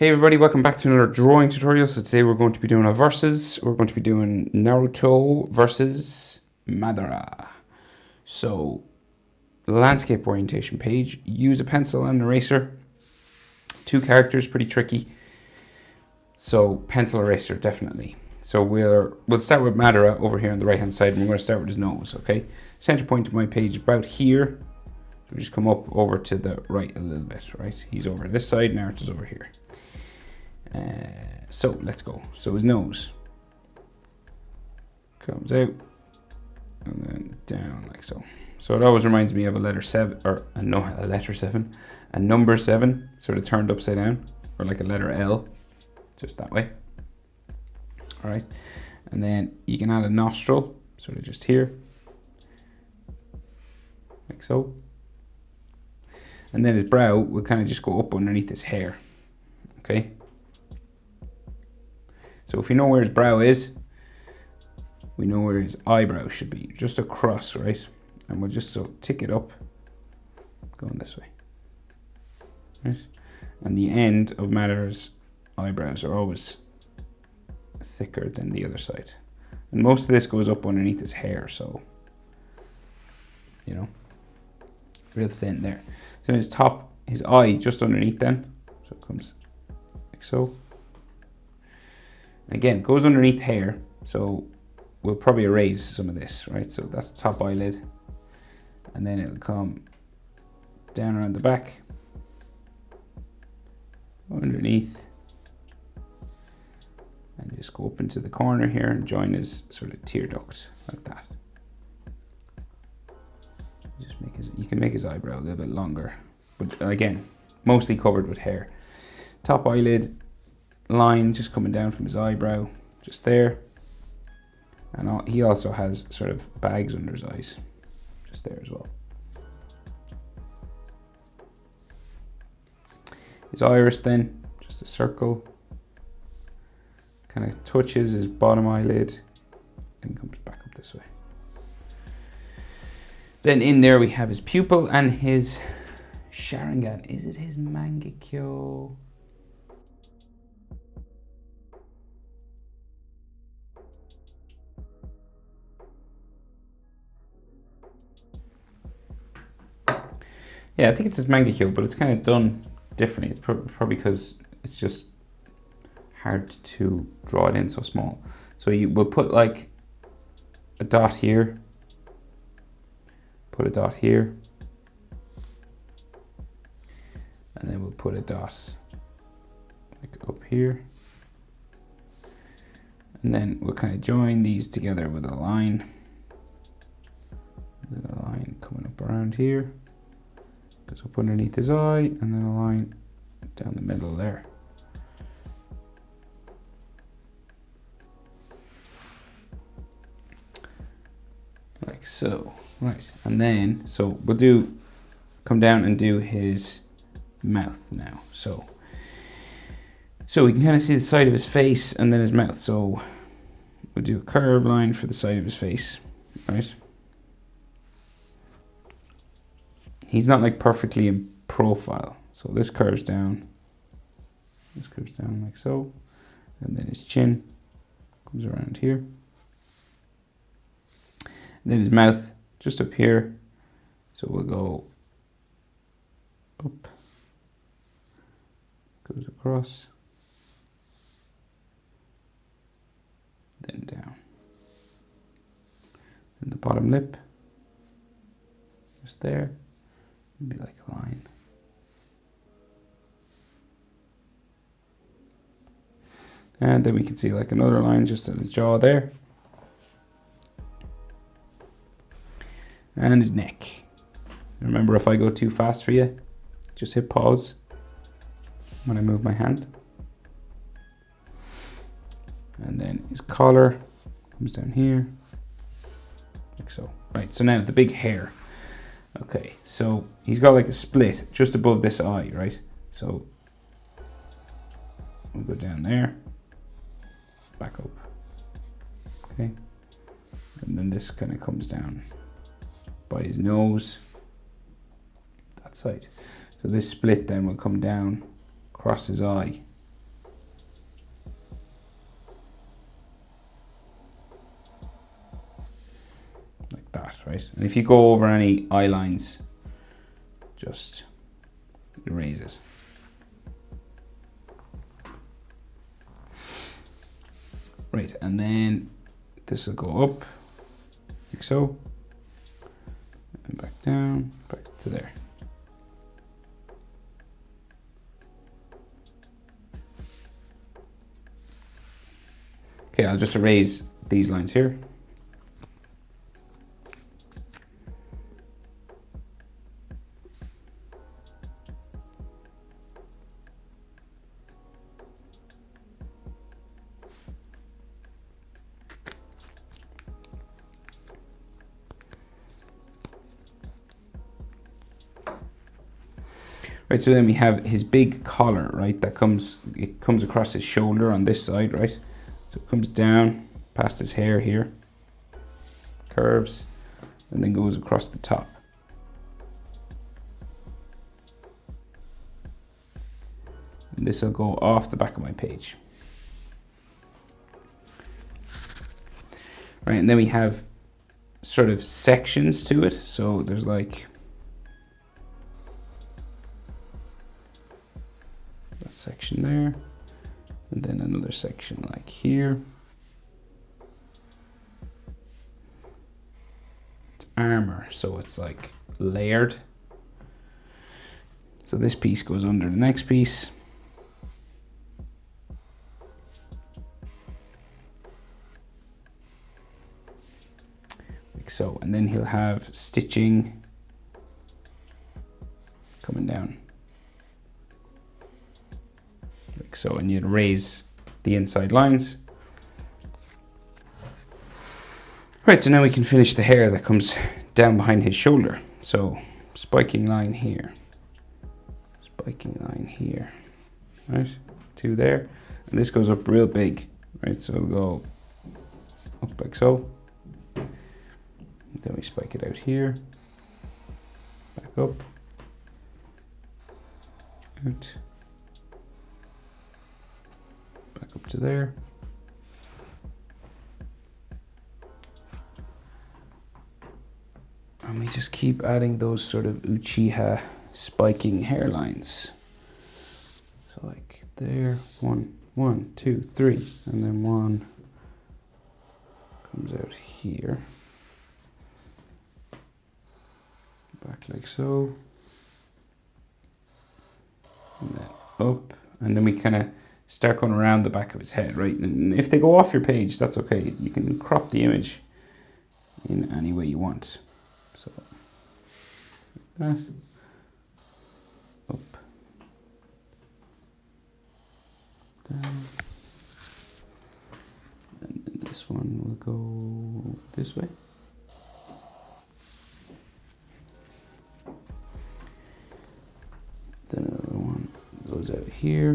Hey everybody, welcome back to another drawing tutorial. So today we're going to be doing a versus. We're going to be doing Naruto versus Madara. So, landscape orientation page. Use a pencil and an eraser. 2 characters, pretty tricky. So pencil eraser, definitely. So we'll start with Madara over here on the right hand side, and we're going to start with his nose, okay? Center point of my page about here. So we just come up over to the right a little bit, right? He's over this side, Naruto's over here. So let's go. So his nose comes out and then down like so. So it always reminds me of a letter 7, or a letter 7, a number 7, sort of turned upside down, or like a letter L, just that way. All right, and then you can add a nostril, sort of just here, like so. And then his brow will kind of just go up underneath his hair, okay? So if we know where his brow is, we know where his eyebrow should be, just across, right? And we'll just tick it up, going this way, right? And the end of Madara's eyebrows are always thicker than the other side. And most of this goes up underneath his hair, so, you know, real thin there. So his top, his eye just underneath then, so it comes like so. Again, it goes underneath hair, so we'll probably erase some of this, right? So that's the top eyelid, and then it'll come down around the back, underneath, and just go up into the corner here and join his sort of tear duct, like that. Just make his, you can make his eyebrow a little bit longer, but again, mostly covered with hair. Top eyelid line just coming down from his eyebrow, just there. And he also has sort of bags under his eyes, just there as well. His iris then, just a circle, kind of touches his bottom eyelid and comes back up this way. Then in there we have his pupil and his Sharingan. Is it his Mangekyo? Yeah, I think it's his Mangekyo, but it's kind of done differently. It's probably because it's just hard to draw it in so small. So you will put like a dot here, put a dot here, and then we'll put a dot like up here. And then we'll kind of join these together with a line. And then a line coming up around here. Goes up underneath his eye, and then a line down the middle there. Like so, right. And then, so we'll come down and do his mouth now. So we can kind of see the side of his face and then his mouth. So we'll do a curved line for the side of his face, right? He's not like perfectly in profile. So this curves down like so. And then his chin comes around here. And then his mouth just up here. So we'll go up, goes across, then down. And the bottom lip, just there. Be like a line. And then we can see like another line just in his jaw there. And his neck. Remember, if I go too fast for you, just hit pause when I move my hand. And then his collar comes down here, like so. Right, so now the big hair. Okay, so he's got like a split just above this eye, right? So we'll go down there, back up, okay? And then this kind of comes down by his nose, that side. So this split then will come down across his eye right? And if you go over any eye lines, just erase it. Right, and then this will go up, like so, and back down, back to there. Okay, I'll just erase these lines here. Right, so then we have his big collar, right, it comes across his shoulder on this side, right? So it comes down past his hair here, curves, and then goes across the top. And this will go off the back of my page. Right, and then we have sort of sections to it. So there's like that section there, and then another section like here. It's armor, so it's like layered. So this piece goes under the next piece. Like so, and then he'll have stitching coming down. Like so, and you'd raise the inside lines. Right, so now we can finish the hair that comes down behind his shoulder. So spiking line here, spiking line here, right? Two there, and this goes up real big, right? So it'll go up like so. Then we spike it out here, back up, out, back up to there. And we just keep adding those sort of Uchiha spiking hairlines. So like there, one, two, three, and then one comes out here. Back like so. And then up. And then we kind of start going around the back of his head, right? And if they go off your page, that's okay. You can crop the image in any way you want. So, like that. Up. Down. And then this one will go this way. Then another one goes out here,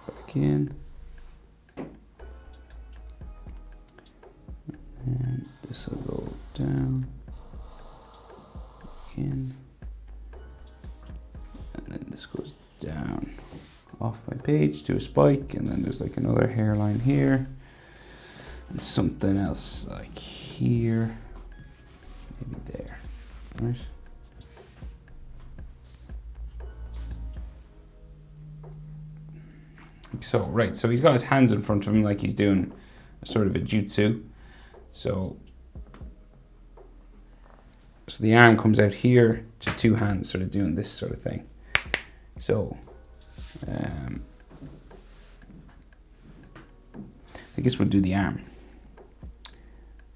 back in. And this will go down, in. And then this goes down off my page to a spike, and then there's like another hairline here. And something else like here, maybe there, right? So, right, so he's got his hands in front of him like he's doing a sort of a jutsu. So the arm comes out here to two hands, sort of doing this sort of thing. So, I guess we'll do the arm.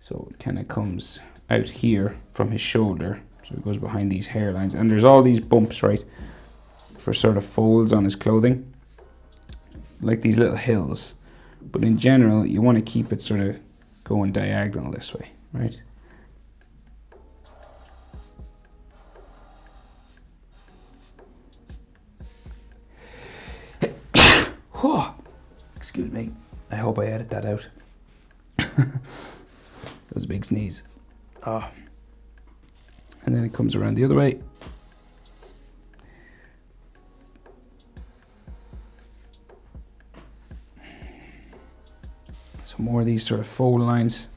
So it kind of comes out here from his shoulder. So it goes behind these hairlines. And there's all these bumps, right, for sort of folds on his clothing. Like these little hills, but in general you want to keep it sort of going diagonal this way, right? Excuse me, I hope I edit that out. That was a big sneeze. And then it comes around the other way. So more of these sort of fold lines.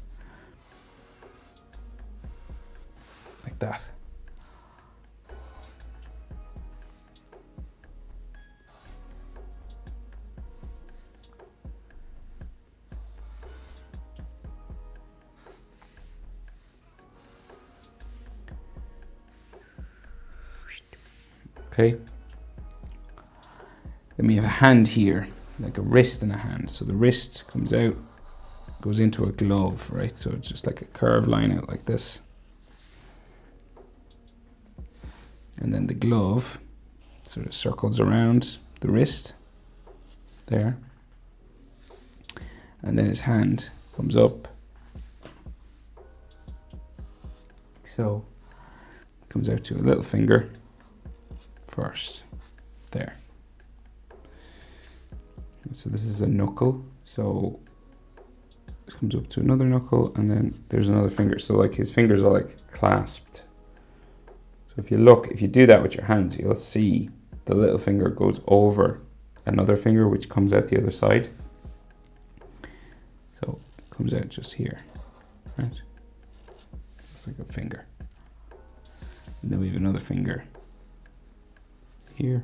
okay? Then we have a hand here, like a wrist and a hand. So the wrist comes out, goes into a glove, right? So it's just like a curved line out like this. And then the glove sort of circles around the wrist there. And then his hand comes up. So comes out to a little finger first, there. So this is a knuckle. So this comes up to another knuckle, and then there's another finger. So like his fingers are like clasped. So if you look, if you do that with your hands, you'll see the little finger goes over another finger, which comes out the other side. So it comes out just here, right? It's like a finger. And then we have another finger here.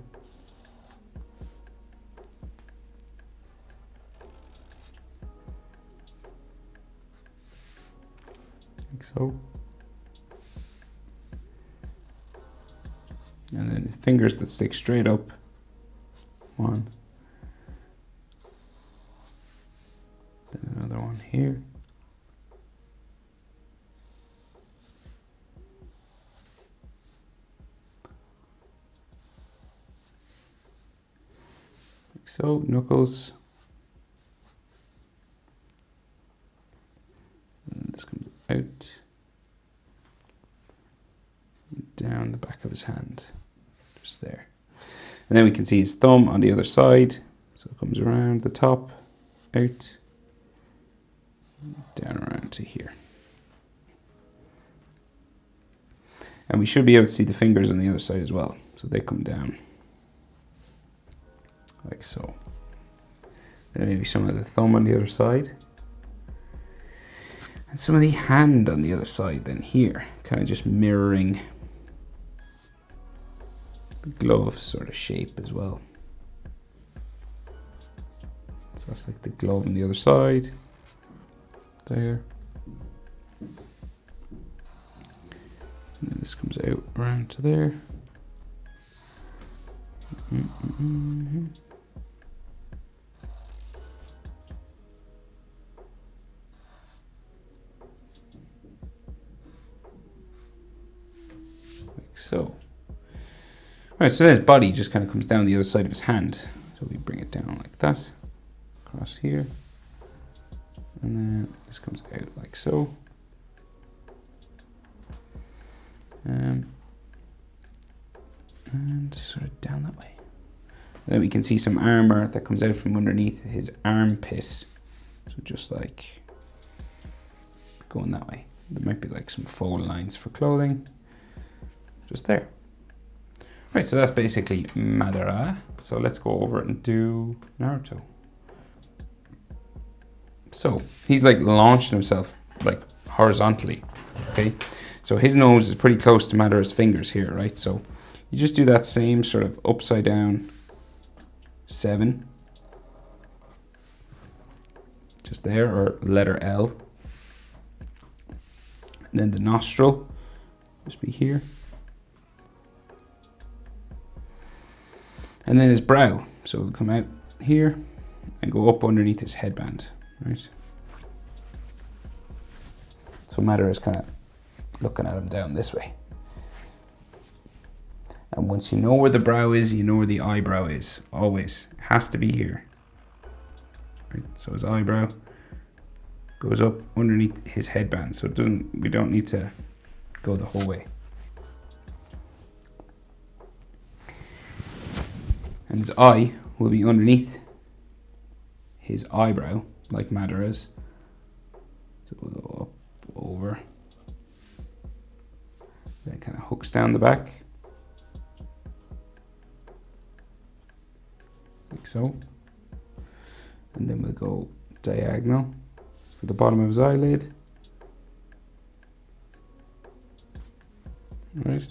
Like so. And then fingers that stick straight up. One. Then another one here. Like so, knuckles. And this comes out. Down the back of his hand. Just there. And then we can see his thumb on the other side. So it comes around the top, out, down around to here. And we should be able to see the fingers on the other side as well. So they come down like so. Then maybe some of the thumb on the other side. And some of the hand on the other side then here, kind of just mirroring the glove sort of shape as well. So that's like the glove on the other side. There. And then this comes out around to there. Like so. Right, so then his body just kind of comes down the other side of his hand. So we bring it down like that, across here. And then this comes out like so. And sort of down that way. And then we can see some armor that comes out from underneath his armpit. So just like going that way. There might be like some fold lines for clothing. Just there. Right, so that's basically Madara. So let's go over and do Naruto. So he's like launching himself like horizontally, okay? So his nose is pretty close to Madara's fingers here, right? So you just do that same sort of upside down 7. Just there, or letter L. And then the nostril, just be here. And then his brow, so it'll come out here and go up underneath his headband, right? So Madara is kind of looking at him down this way. And once you know where the brow is, you know where the eyebrow is, always. It has to be here. Right? So his eyebrow goes up underneath his headband, so we don't need to go the whole way. And his eye will be underneath his eyebrow, like Madara's. So we'll go up, over. Then it kind of hooks down the back. Like so. And then we'll go diagonal for the bottom of his eyelid. Right.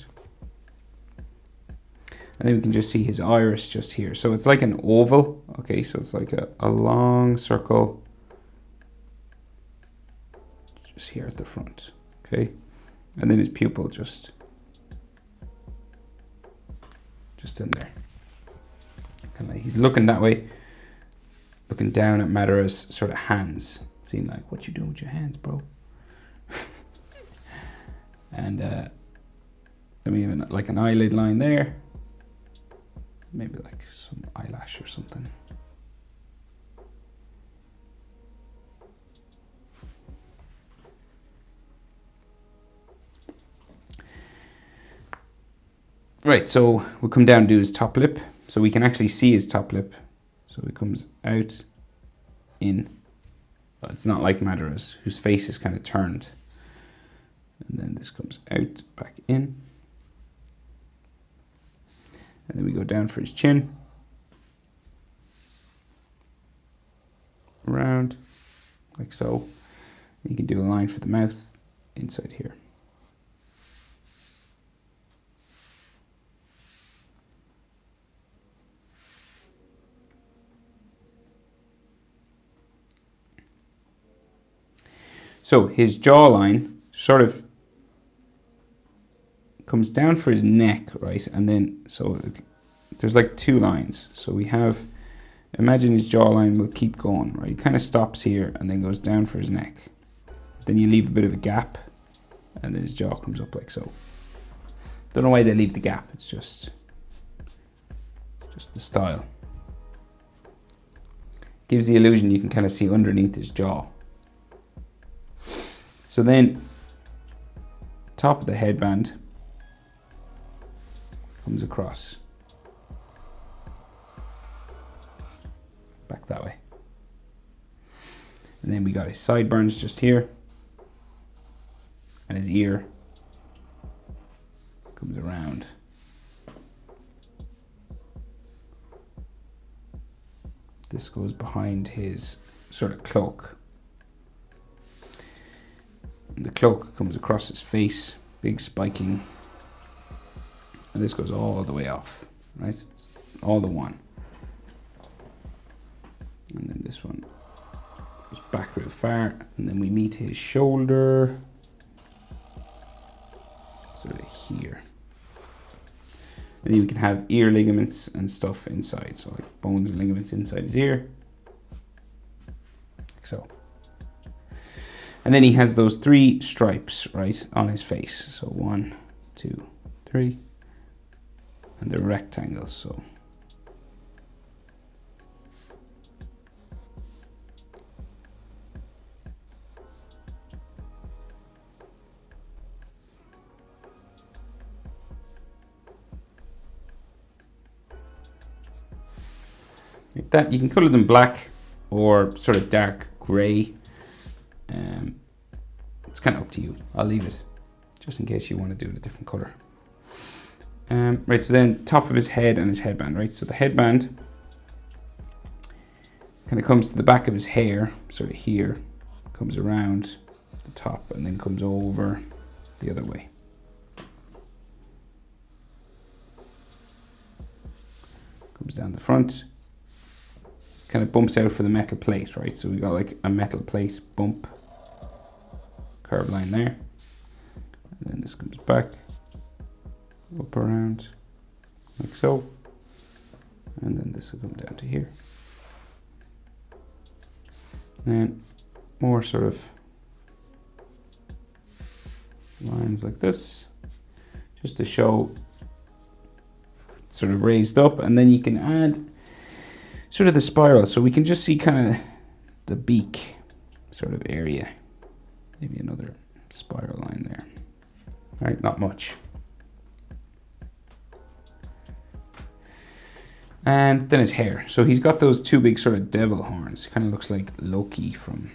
And then we can just see his iris just here. So it's like an oval, okay? So it's like a long circle just here at the front, okay? And then his pupil just just in there. Kind of like he's looking that way, looking down at Madara's sort of hands. Seeing like, what you doing with your hands, bro? And then we have like an eyelid line there. Maybe like some eyelash or something. Right, so we'll come down and do his top lip. So we can actually see his top lip. So it comes out, in. But it's not like Madara's, whose face is kind of turned. And then this comes out, back in. And then we go down for his chin. Around, like so. You can do a line for the mouth inside here. So his jawline sort of comes down for his neck, right? And then, there's like two lines. So we have, imagine his jawline will keep going, right? It kind of stops here and then goes down for his neck. Then you leave a bit of a gap and then his jaw comes up like so. Don't know why they leave the gap. It's just the style. Gives the illusion you can kind of see underneath his jaw. So then, top of the headband comes across. Back that way. And then we got his sideburns just here. And his ear comes around. This goes behind his sort of cloak. And the cloak comes across his face, big spiking. And this goes all the way off, right? It's all the one. And then this one goes back real far. And then we meet his shoulder. Sort of here. And then we can have ear ligaments and stuff inside. So like bones and ligaments inside his ear. Like so. And then he has those 3 stripes, right, on his face. So 1, 2, 3. And they're rectangles, so. Like that. You can color them black or sort of dark gray. It's kind of up to you. I'll leave it just in case you want to do it a different color. Right, so then top of his head and his headband, right? So the headband kind of comes to the back of his hair, sort of here, comes around the top and then comes over the other way. Comes down the front, kind of bumps out for the metal plate, right? So we got like a metal plate bump, curve line there. And then this comes back, up around, like so. And then this will come down to here. And more sort of lines like this, just to show sort of raised up. And then you can add sort of the spiral. So we can just see kind of the beak sort of area. Maybe another spiral line there. All right, not much. And then his hair. So he's got those 2 big sort of devil horns. Kind of looks like Loki from,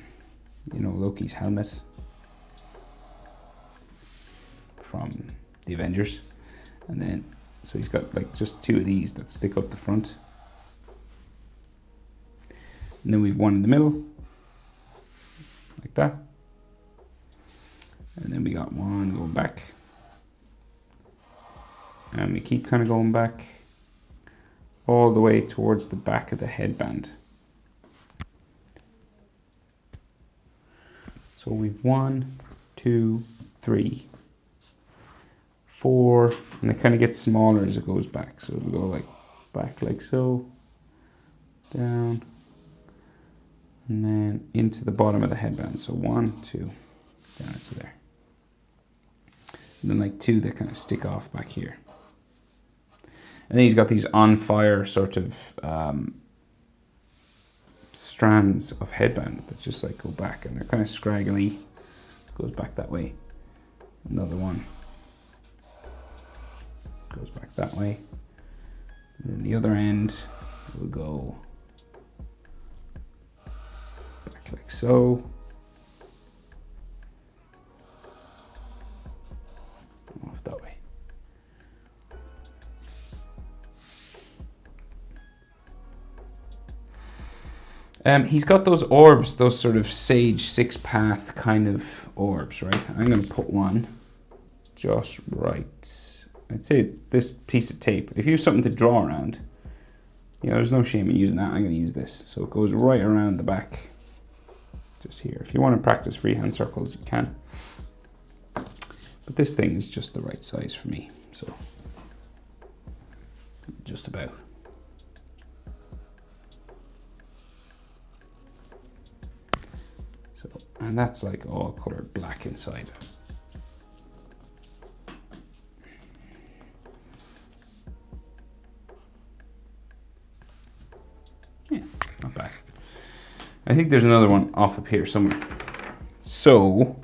you know, Loki's helmet from the Avengers. And then, so he's got like just 2 of these that stick up the front. And then we've one in the middle, like that. And then we got one going back. And we keep kind of going back all the way towards the back of the headband. So we've 1, 2, 3, 4, and it kind of gets smaller as it goes back. So it'll go like back like so, down, and then into the bottom of the headband. So 1, 2, down to there. And then like 2 that kind of stick off back here. And then he's got these on fire sort of strands of headband that just like go back, and they're kind of scraggly. Goes back that way. Another one goes back that way. And then the other end will go back like so. Off that way. He's got those orbs, those sort of sage 6-path kind of orbs, right? I'm going to put one just right. I'd say this piece of tape. If you have something to draw around, you know, there's no shame in using that. I'm going to use this. So it goes right around the back, just here. If you want to practice freehand circles, you can. But this thing is just the right size for me. So just about. And that's like all colored black inside. Yeah, not bad. I think there's another one off up here somewhere. So,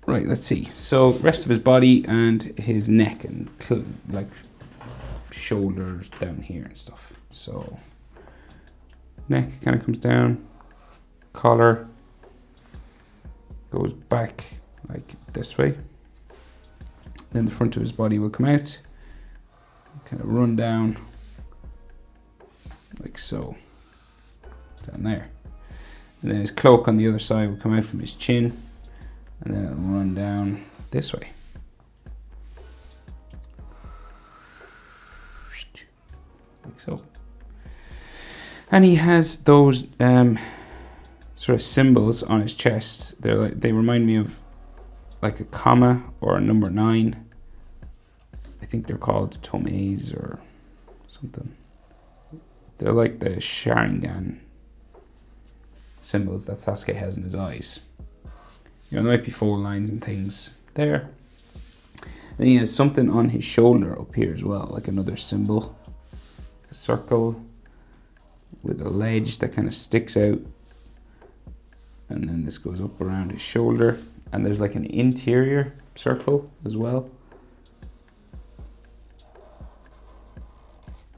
right, let's see. So, rest of his body and his neck and like shoulders down here and stuff. So, neck kind of comes down. Collar goes back like this way. Then the front of his body will come out, kind of run down like so, down there. And then his cloak on the other side will come out from his chin, and then it'll run down this way. Like so. And he has those sort of symbols on his chest. They're like, they remind me of like a comma or a number 9. I think they're called tomes or something. They're like the Sharingan symbols that Sasuke has in his eyes. You know, there might be 4 lines and things there. And he has something on his shoulder up here as well, like another symbol. A circle with a ledge that kind of sticks out. And then this goes up around his shoulder. And there's like an interior circle as well.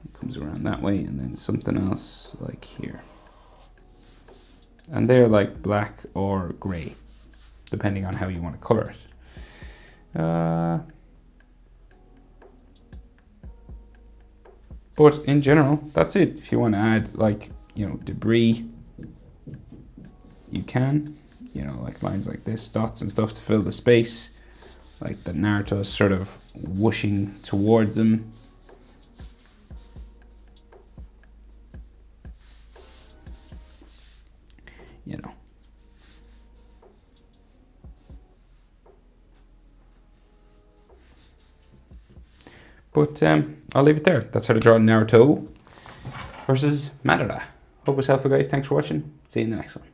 It comes around that way, and then something else like here. And they're like black or grey, depending on how you want to color it. But in general, that's it. If you want to add like, you know, debris, you can, you know, like lines like this, dots and stuff to fill the space, like the Naruto is sort of whooshing towards him. You know. But I'll leave it there. That's how to draw Naruto versus Madara. Hope it was helpful, guys. Thanks for watching. See you in the next one.